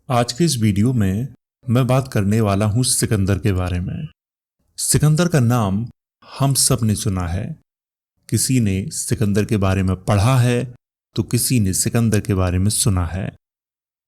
आज के इस वीडियो में मैं बात करने वाला हूं सिकंदर के बारे में। सिकंदर का नाम हम सब ने सुना है। किसी ने सिकंदर के बारे में पढ़ा है तो किसी ने सिकंदर के बारे में सुना है,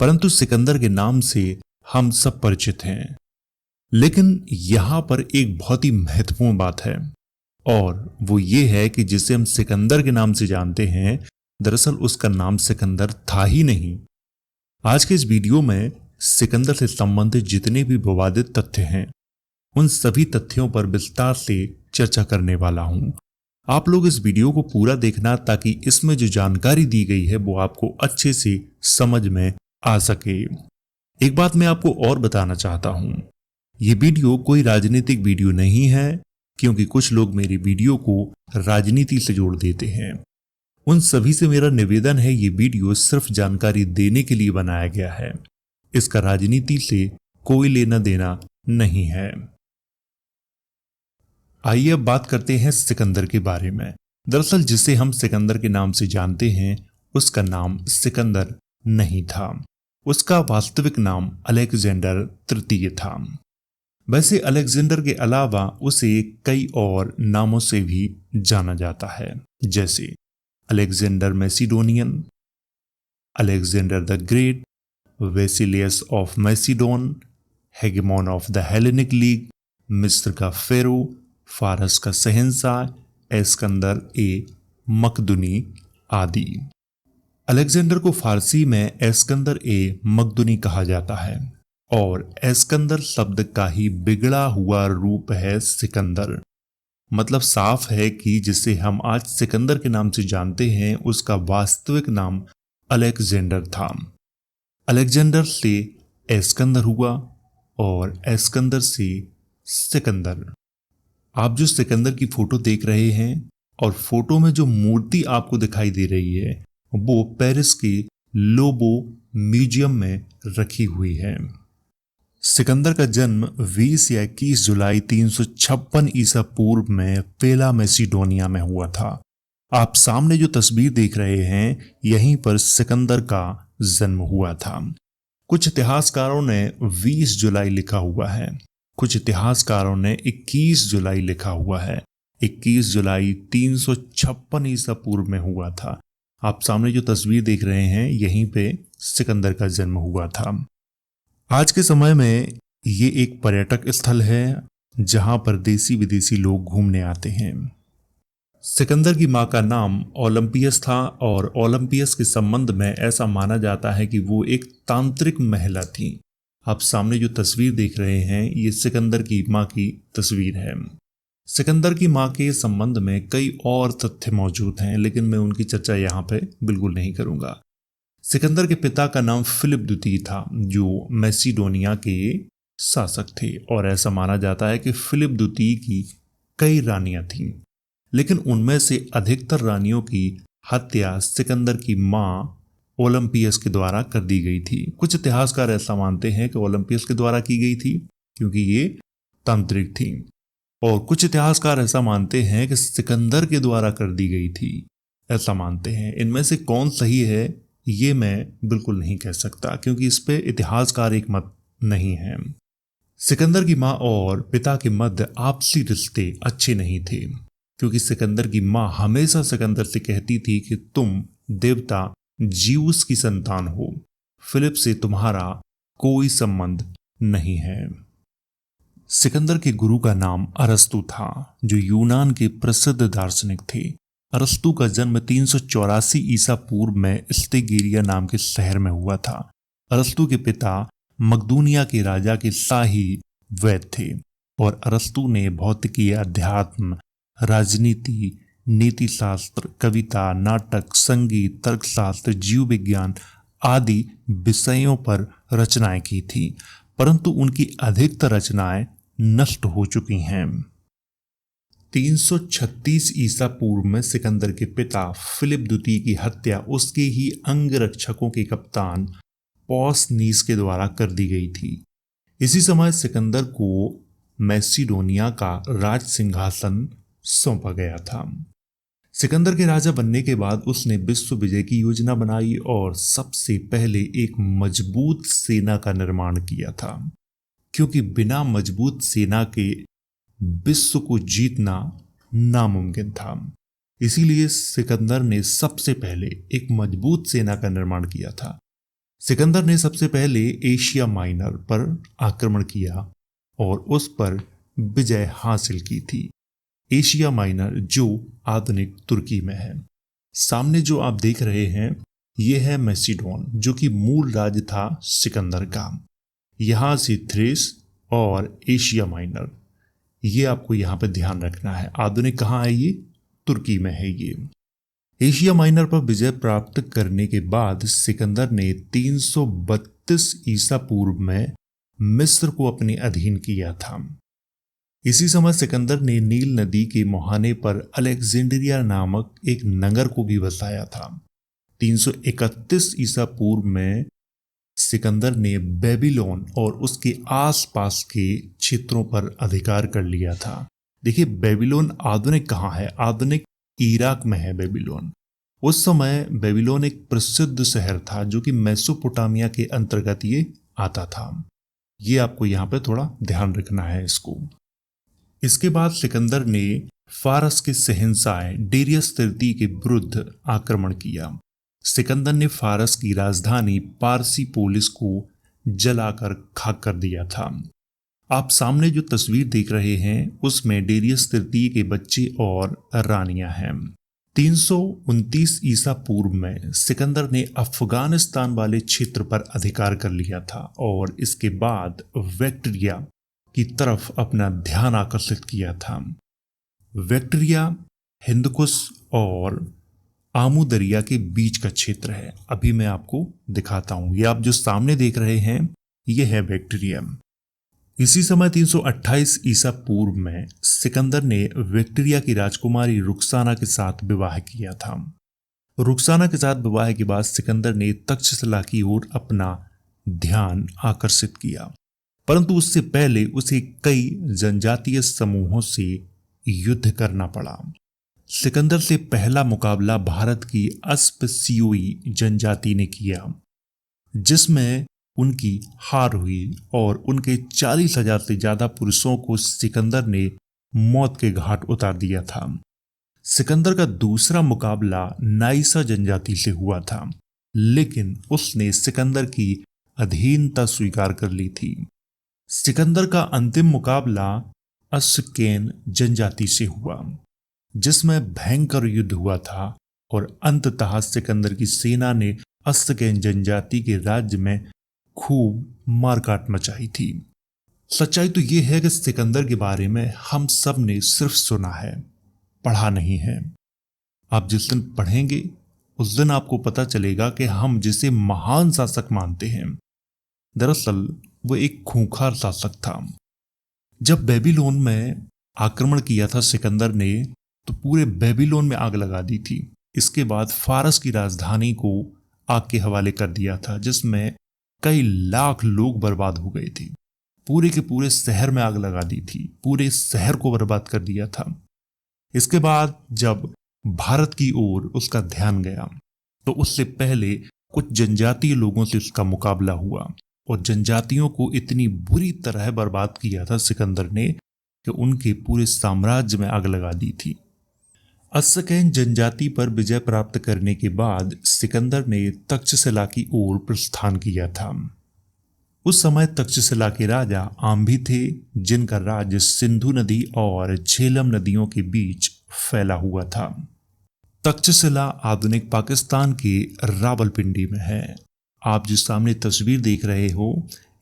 परंतु सिकंदर के नाम से हम सब परिचित हैं। लेकिन यहां पर एक बहुत ही महत्वपूर्ण बात है, और वो ये है कि जिसे हम सिकंदर के नाम से जानते हैं, दरअसल उसका नाम सिकंदर था ही नहीं। आज के इस वीडियो में सिकंदर से संबंधित जितने भी विवादित तथ्य हैं, उन सभी तथ्यों पर विस्तार से चर्चा करने वाला हूं। आप लोग इस वीडियो को पूरा देखना, ताकि इसमें जो जानकारी दी गई है वो आपको अच्छे से समझ में आ सके। एक बात मैं आपको और बताना चाहता हूं, ये वीडियो कोई राजनीतिक वीडियो नहीं है, क्योंकि कुछ लोग मेरी वीडियो को राजनीति से जोड़ देते हैं। उन सभी से मेरा निवेदन है, ये वीडियो सिर्फ जानकारी देने के लिए बनाया गया है। इसका राजनीति से कोई लेना देना नहीं है। आइए अब बात करते हैं सिकंदर के बारे में। दरअसल जिसे हम सिकंदर के नाम से जानते हैं, उसका नाम सिकंदर नहीं था। उसका वास्तविक नाम अलेक्जेंडर तृतीय था। वैसे अलेक्जेंडर के अलावा उसे कई और नामों से भी जाना जाता है, जैसे Alexander Macedonian, Alexander the Great, Basileus of Macedon, hegemon of the Hellenic League, मिस्र का फेरो, फारस का शहंशाह, एस्कंदर ए मकदुनी आदि। अलेक्जेंडर को फारसी में एस्कंदर ए मकदुनी कहा जाता है, और एस्कंदर शब्द का ही बिगड़ा हुआ रूप है सिकंदर। मतलब साफ है कि जिसे हम आज सिकंदर के नाम से जानते हैं, उसका वास्तविक नाम अलेक्जेंडर था। अलेक्जेंडर से एस्कंदर हुआ, और एस्कंदर से सिकंदर। आप जो सिकंदर की फोटो देख रहे हैं, और फोटो में जो मूर्ति आपको दिखाई दे रही है, वो पेरिस के लोबो म्यूजियम में रखी हुई है। सिकंदर का जन्म 20 या 21 जुलाई 356 ईसा पूर्व में पेला मैसिडोनिया में हुआ था। आप सामने जो तस्वीर देख रहे हैं, यहीं पर सिकंदर का जन्म हुआ था। कुछ इतिहासकारों ने 20 जुलाई लिखा हुआ है, कुछ इतिहासकारों ने 21 जुलाई लिखा हुआ है। 21 जुलाई 356 ईसा पूर्व में हुआ था। आप सामने जो तस्वीर देख रहे हैं, यहीं पे सिकंदर का जन्म हुआ था। आज के समय में ये एक पर्यटक स्थल है, जहां पर देसी विदेशी लोग घूमने आते हैं। सिकंदर की मां का नाम ओलंपियस था, और ओलंपियस के संबंध में ऐसा माना जाता है कि वो एक तांत्रिक महिला थी। आप सामने जो तस्वीर देख रहे हैं, ये सिकंदर की मां की तस्वीर है। सिकंदर की मां के संबंध में कई और तथ्य मौजूद हैं, लेकिन मैं उनकी चर्चा यहाँ पे बिल्कुल नहीं करूंगा। सिकंदर के पिता का नाम फिलिप द्वितीय था, जो मैसिडोनिया के शासक थे, और ऐसा माना जाता है कि फिलिप द्वितीय की कई रानियां थीं, लेकिन उनमें से अधिकतर रानियों की हत्या सिकंदर की मां ओलंपियस के द्वारा कर दी गई थी। कुछ इतिहासकार ऐसा मानते हैं कि ओलंपियस के द्वारा की गई थी, क्योंकि ये तांत्रिक थी, और कुछ इतिहासकार ऐसा मानते हैं कि सिकंदर के द्वारा कर दी गई थी, ऐसा मानते हैं। इनमें से कौन सही है, ये मैं बिल्कुल नहीं कह सकता, क्योंकि इस पे इतिहासकार एक मत नहीं है। सिकंदर की मां और पिता के मध्य आपसी रिश्ते अच्छे नहीं थे, क्योंकि सिकंदर की मां हमेशा सिकंदर से कहती थी कि तुम देवता जीउस की संतान हो, फिलिप से तुम्हारा कोई संबंध नहीं है। सिकंदर के गुरु का नाम अरस्तु था, जो यूनान के प्रसिद्ध दार्शनिक थे। अरस्तु का जन्म 384 ईसा पूर्व में स्तेगिरिया नाम के शहर में हुआ था। अरस्तु के पिता मकदूनिया के राजा के शाही वैद्य थे, और अरस्तु ने भौतिकी, अध्यात्म, राजनीति, नीति शास्त्र, कविता, नाटक, संगीत, तर्कशास्त्र, जीव विज्ञान आदि विषयों पर रचनाएं की थी, परंतु उनकी अधिकतर रचनाएं नष्ट हो चुकी हैं। 336 ईसा पूर्व में सिकंदर के पिता फिलिप द्वितीय की हत्या उसके ही अंगरक्षकों के कप्तान पॉसनीस के द्वारा कर दी गई थी। इसी समय सिकंदर को मैसिडोनिया का राज सिंहासन सौंपा गया था। सिकंदर के राजा बनने के बाद उसने विश्व विजय की योजना बनाई और सबसे पहले एक मजबूत सेना का निर्माण किया था, क्योंकि बिना मजबूत सेना के विश्व को जीतना नामुमकिन था। इसीलिए सिकंदर ने सबसे पहले एक मजबूत सेना का निर्माण किया था। सिकंदर ने सबसे पहले एशिया माइनर पर आक्रमण किया और उस पर विजय हासिल की थी। एशिया माइनर जो आधुनिक तुर्की में है। सामने जो आप देख रहे हैं यह है मैसिडोन, जो कि मूल राज्य था सिकंदर का। यहां से थ्रेस और एशिया माइनर, ये आपको यहां पे ध्यान रखना है। आधुनिक कहाँ है? ये तुर्की में है। ये एशिया माइनर पर विजय प्राप्त करने के बाद सिकंदर ने 332 ईसा पूर्व में मिस्र को अपने अधीन किया था। इसी समय सिकंदर ने नील नदी के मुहाने पर अलेक्जेंड्रिया नामक एक नगर को भी बसाया था। 331 ईसा पूर्व में सिकंदर ने बेबीलोन और उसके आसपास के क्षेत्रों पर अधिकार कर लिया था। देखिए, बेबीलोन आधुनिक कहाँ है? आधुनिक इराक में है बेबीलोन। उस समय बेबीलोन एक प्रसिद्ध शहर था जो कि मेसोपोटामिया के अंतर्गत ये आता था। ये आपको यहाँ पे थोड़ा ध्यान रखना है इसको। इसके बाद सिकंदर ने फारस के शहंशाह डेरियस तृतीय के विरुद्ध आक्रमण किया। सिकंदर ने फारस की राजधानी पारसी पोलिस को जलाकर खाक कर दिया था। आप सामने जो तस्वीर देख रहे हैं उसमें डेरियस तृतीय के बच्चे और रानियां हैं। 329 ईसा पूर्व में सिकंदर ने अफगानिस्तान वाले क्षेत्र पर अधिकार कर लिया था और इसके बाद बैक्ट्रिया की तरफ अपना ध्यान आकर्षित किया था। बैक्ट्रिया हिंदकुश और आमू दरिया के बीच का क्षेत्र है। अभी मैं आपको दिखाता हूं। ये आप जो सामने देख रहे हैं यह है बैक्ट्रिया। इसी समय 328 ईसा पूर्व में सिकंदर ने विक्टोरिया की राजकुमारी रुखसाना के साथ विवाह किया था। रुखसाना के साथ विवाह के बाद सिकंदर ने तक्षशिला की ओर अपना ध्यान आकर्षित किया, परंतु उससे पहले उसे कई जनजातीय समूहों से युद्ध करना पड़ा। सिकंदर से पहला मुकाबला भारत की अस्पसियोई जनजाति ने किया, जिसमें उनकी हार हुई और उनके 40,000 से ज्यादा पुरुषों को सिकंदर ने मौत के घाट उतार दिया था। सिकंदर का दूसरा मुकाबला नाइसा जनजाति से हुआ था, लेकिन उसने सिकंदर की अधीनता स्वीकार कर ली थी। सिकंदर का अंतिम मुकाबला अस्केन जनजाति से हुआ, जिसमें भयंकर युद्ध हुआ था और अंततः सिकंदर की सेना ने अस्केन जनजाति के राज्य में खूब मारकाट मचाई थी। सच्चाई तो यह है कि सिकंदर के बारे में हम सब ने सिर्फ सुना है, पढ़ा नहीं है। आप जिस दिन पढ़ेंगे उस दिन आपको पता चलेगा कि हम जिसे महान शासक मानते हैं, दरअसल वो एक खूंखार शासक था। जब बेबीलोन में आक्रमण किया था सिकंदर ने, तो पूरे बेबीलोन में आग लगा दी थी। इसके बाद फारस की राजधानी को आग के हवाले कर दिया था, जिसमें कई लाख लोग बर्बाद हो गए थे। पूरे के पूरे शहर में आग लगा दी थी, पूरे शहर को बर्बाद कर दिया था। इसके बाद जब भारत की ओर उसका ध्यान गया, तो उससे पहले कुछ जनजातीय लोगों से उसका मुकाबला हुआ और जनजातियों को इतनी बुरी तरह बर्बाद किया था सिकंदर ने कि उनके पूरे साम्राज्य में आग लगा दी थी। अस्केन जनजाति पर विजय प्राप्त करने के बाद सिकंदर ने तक्षशिला की ओर प्रस्थान किया था। उस समय तक्षशिला के राजा आम्भी थे, जिनका राज्य सिंधु नदी और झेलम नदियों के बीच फैला हुआ था। तक्षशिला आधुनिक पाकिस्तान के रावलपिंडी में है। आप जो सामने तस्वीर देख रहे हो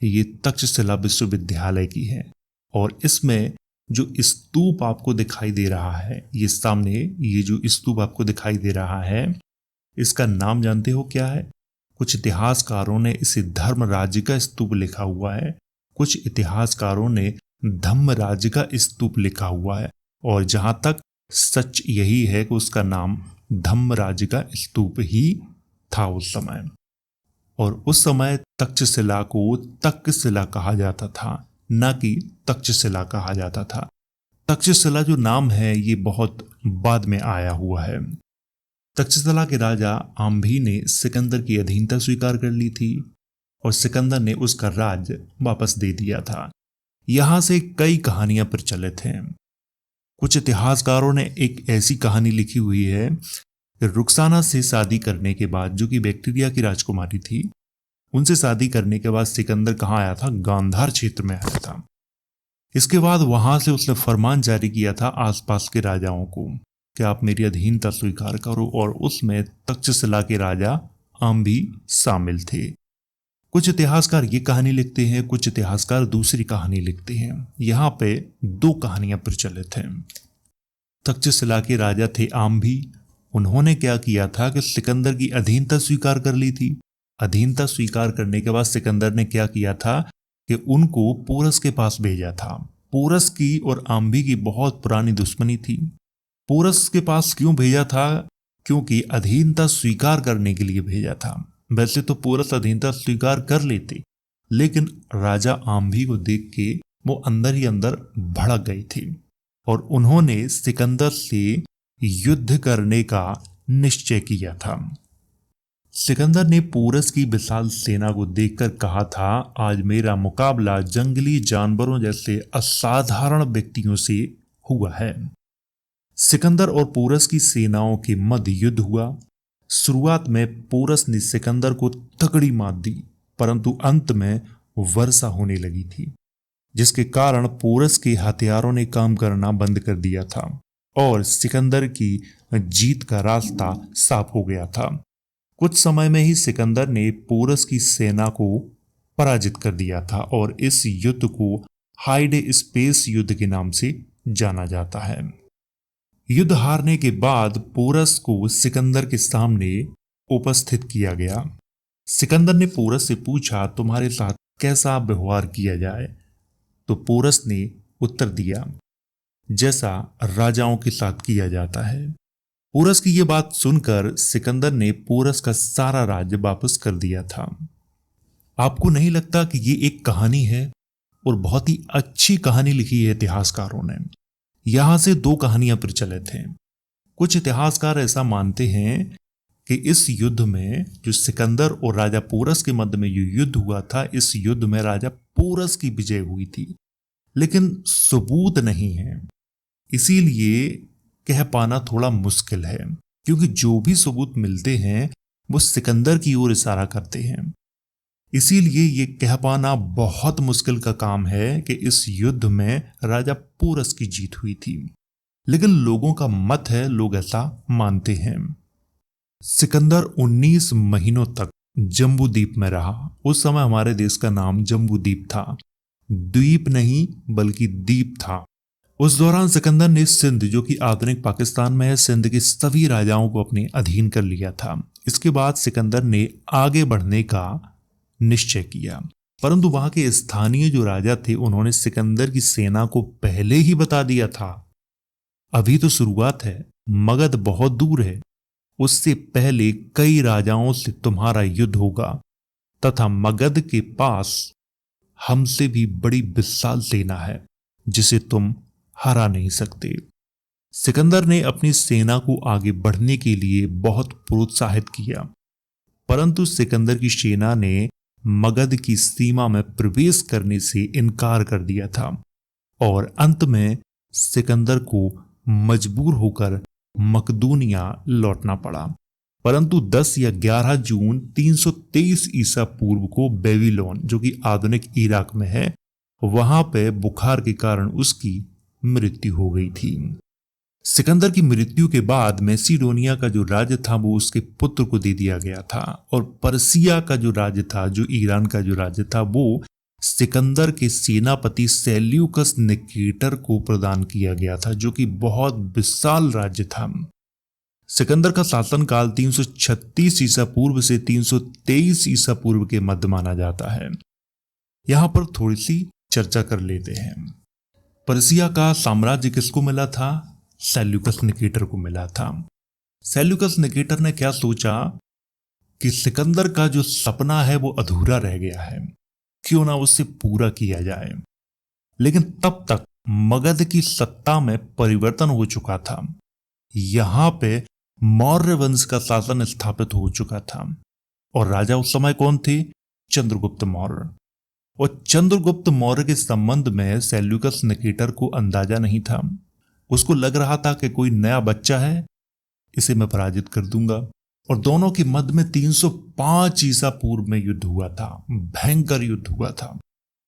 ये तक्षशिला विश्वविद्यालय की है और इसमें जो स्तूप आपको दिखाई दे रहा है, ये सामने ये जो स्तूप आपको दिखाई दे रहा है, इसका नाम जानते हो क्या है? कुछ इतिहासकारों ने इसे धर्मराज का स्तूप लिखा हुआ है, कुछ इतिहासकारों ने धम्मराज का स्तूप लिखा हुआ है, और जहां तक सच यही है कि उसका नाम धम्मराज का स्तूप ही था उस समय। और उस समय तक्षशिला को तक्षशिला कहा जाता था, न कि तक्षशिला कहा जाता था। तक्षशिला जो नाम है ये बहुत बाद में आया हुआ है। तक्षशिला के राजा आम्भी ने सिकंदर की अधीनता स्वीकार कर ली थी और सिकंदर ने उसका राज वापस दे दिया था। यहां से कई कहानियां प्रचलित हैं। कुछ इतिहासकारों ने एक ऐसी कहानी लिखी हुई है कि रुखसाना से शादी करने के बाद, जो कि बैक्टीरिया की राजकुमारी थी, उनसे शादी करने के बाद सिकंदर कहाँ आया था? गांधार क्षेत्र में आया था। इसके बाद वहां से उसने फरमान जारी किया था आसपास के राजाओं को कि आप मेरी अधीनता स्वीकार करो, और उसमें तक्षशिला के राजा आम्भी शामिल थे। कुछ इतिहासकार ये कहानी लिखते हैं, कुछ इतिहासकार दूसरी कहानी लिखते हैं। यहाँ पे दो कहानियां प्रचलित हैं। तक्षशिला के राजा थे आम्भी। उन्होंने क्या किया था कि सिकंदर की अधीनता स्वीकार कर ली थी। अधीनता स्वीकार करने के बाद सिकंदर ने क्या किया था कि उनको पोरस के पास भेजा था। पोरस की और आम्भी की बहुत पुरानी दुश्मनी थी। पोरस के पास क्यों भेजा था? क्योंकि अधीनता स्वीकार करने के लिए भेजा था। वैसे तो पोरस अधीनता स्वीकार कर लेते, लेकिन राजा आम्भी को देख के वो अंदर ही अंदर भड़क गई थी और उन्होंने सिकंदर से युद्ध करने का निश्चय किया था। सिकंदर ने पोरस की विशाल सेना को देखकर कहा था, आज मेरा मुकाबला जंगली जानवरों जैसे असाधारण व्यक्तियों से हुआ है। सिकंदर और पोरस की सेनाओं के मध्य युद्ध हुआ। शुरुआत में पोरस ने सिकंदर को तगड़ी मात दी, परंतु अंत में वर्षा होने लगी थी, जिसके कारण पोरस के हथियारों ने काम करना बंद कर दिया था और सिकंदर की जीत का रास्ता साफ हो गया था। कुछ समय में ही सिकंदर ने पोरस की सेना को पराजित कर दिया था और इस युद्ध को हाइडे स्पेस युद्ध के नाम से जाना जाता है। युद्ध हारने के बाद पोरस को सिकंदर के सामने उपस्थित किया गया। सिकंदर ने पोरस से पूछा, तुम्हारे साथ कैसा व्यवहार किया जाए? तो पोरस ने उत्तर दिया, जैसा राजाओं के साथ किया जाता है। पोरस की यह बात सुनकर सिकंदर ने पोरस का सारा राज्य वापस कर दिया था। आपको नहीं लगता कि ये एक कहानी है और बहुत ही अच्छी कहानी लिखी है इतिहासकारों ने? यहां से दो कहानियां प्रचलित हैं। कुछ इतिहासकार ऐसा मानते हैं कि इस युद्ध में जो सिकंदर और राजा पोरस के मध्य में जो युद्ध हुआ था, इस युद्ध में राजा पोरस की विजय हुई थी, लेकिन सबूत नहीं है, इसीलिए कह पाना थोड़ा मुश्किल है, क्योंकि जो भी सबूत मिलते हैं वो सिकंदर की ओर इशारा करते हैं। इसीलिए ये कह पाना बहुत मुश्किल का काम है कि इस युद्ध में राजा पोरस की जीत हुई थी, लेकिन लोगों का मत है, लोग ऐसा मानते हैं। सिकंदर 19 महीनों तक जम्बूद्वीप में रहा। उस समय हमारे देश का नाम जम्बूद्वीप था, द्वीप नहीं बल्कि द्वीप था। उस दौरान सिकंदर ने सिंध, जो कि आधुनिक पाकिस्तान में है, सिंध के सभी राजाओं को अपने अधीन कर लिया था। इसके बाद सिकंदर ने आगे बढ़ने का निश्चय किया, परंतु वहां के स्थानीय जो राजा थे उन्होंने सिकंदर की सेना को पहले ही बता दिया था, अभी तो शुरुआत है, मगध बहुत दूर है, उससे पहले कई राजाओं से तुम्हारा युद्ध होगा तथा मगध के पास हमसे भी बड़ी विशाल सेना है जिसे तुम हरा नहीं सकते। सिकंदर ने अपनी सेना को आगे बढ़ने के लिए बहुत प्रोत्साहित किया, परंतु सिकंदर की सेना ने मगध की सीमा में प्रवेश करने से इनकार कर दिया था और अंत में सिकंदर को मजबूर होकर मकदूनिया लौटना पड़ा। परंतु 10 या 11 जून 323 ईसा पूर्व को बेबीलोन, जो कि आधुनिक इराक में है, वहां पे बुखार के कारण उसकी मृत्यु हो गई थी। सिकंदर की मृत्यु के बाद मैसिडोनिया का जो राज्य था वो उसके पुत्र को दे दिया गया था और पर्सिया का जो राज्य था, जो ईरान का जो राज्य था, वो सिकंदर के सेनापति सेल्यूकस निकेटर को प्रदान किया गया था, जो कि बहुत विशाल राज्य था। सिकंदर का शासनकाल 336 ईसा पूर्व से 323 ईसा पूर्व के मध्य माना जाता है। यहां पर थोड़ी सी चर्चा कर लेते हैं। पर्सिया का साम्राज्य किसको मिला था? सेल्यूकस निकेटर को मिला था। सेल्यूकस निकेटर ने क्या सोचा कि सिकंदर का जो सपना है वो अधूरा रह गया है, क्यों ना उससे पूरा किया जाए। लेकिन तब तक मगध की सत्ता में परिवर्तन हो चुका था। यहाँ पे मौर्य वंश का शासन स्थापित हो चुका था और राजा उस समय कौन थे? चंद्रगुप्त मौर्य। और चंद्रगुप्त मौर्य के संबंध में सेल्यूकस निकेटर को अंदाजा नहीं था। उसको लग रहा था कि कोई नया बच्चा है, इसे मैं पराजित कर दूंगा। और दोनों के मध्य में 305 ईसा पूर्व में युद्ध हुआ था, भयंकर युद्ध हुआ था।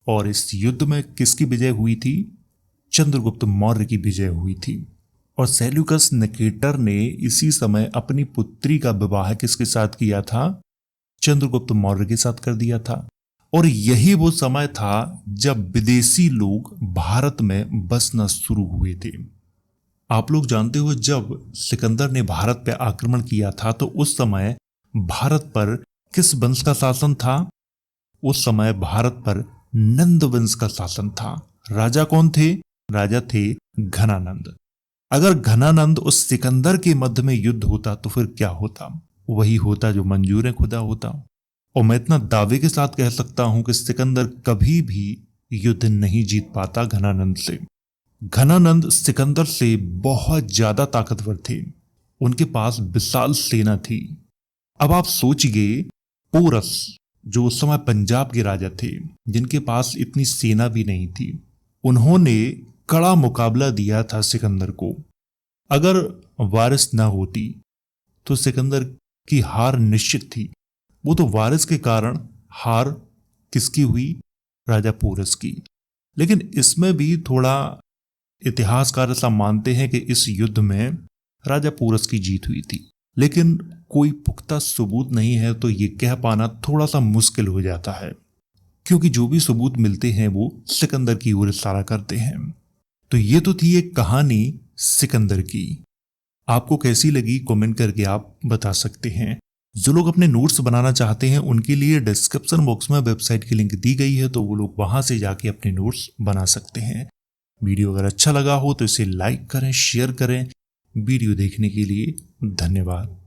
और इस युद्ध में किसकी विजय हुई थी? चंद्रगुप्त मौर्य की विजय हुई थी। और सेल्यूकस निकेटर ने इसी समय अपनी पुत्री का विवाह किसके साथ किया था? चंद्रगुप्त मौर्य के साथ कर दिया था। और यही वो समय था जब विदेशी लोग भारत में बसना शुरू हुए थे। आप लोग जानते हो, जब सिकंदर ने भारत पर आक्रमण किया था तो उस समय भारत पर किस वंश का शासन था? उस समय भारत पर नंद वंश का शासन था। राजा कौन थे? राजा थे घनानंद। अगर घनानंद उस सिकंदर के मध्य में युद्ध होता तो फिर क्या होता? वही होता जो मंजूर खुदा होता। और मैं इतना दावे के साथ कह सकता हूं कि सिकंदर कभी भी युद्ध नहीं जीत पाता घनानंद से। घनानंद सिकंदर से बहुत ज्यादा ताकतवर थे, उनके पास विशाल सेना थी। अब आप सोचिए, पोरस जो उस समय पंजाब के राजा थे, जिनके पास इतनी सेना भी नहीं थी, उन्होंने कड़ा मुकाबला दिया था सिकंदर को। अगर वारिस ना होती तो सिकंदर की हार निश्चित थी। वो तो वारिस के कारण हार किसकी हुई? राजा पोरस की। लेकिन इसमें भी थोड़ा इतिहासकार ऐसा मानते हैं कि इस युद्ध में राजा पोरस की जीत हुई थी, लेकिन कोई पुख्ता सबूत नहीं है, तो ये कह पाना थोड़ा सा मुश्किल हो जाता है, क्योंकि जो भी सबूत मिलते हैं वो सिकंदर की ओर इशारा करते हैं। तो ये तो थी एक कहानी सिकंदर की। आपको कैसी लगी कमेंट करके आप बता सकते हैं। जो लोग अपने नोट्स बनाना चाहते हैं उनके लिए डिस्क्रिप्शन बॉक्स में वेबसाइट की लिंक दी गई है, तो वो लोग वहां से जाके अपने नोट्स बना सकते हैं। वीडियो अगर अच्छा लगा हो तो इसे लाइक करें, शेयर करें। वीडियो देखने के लिए धन्यवाद।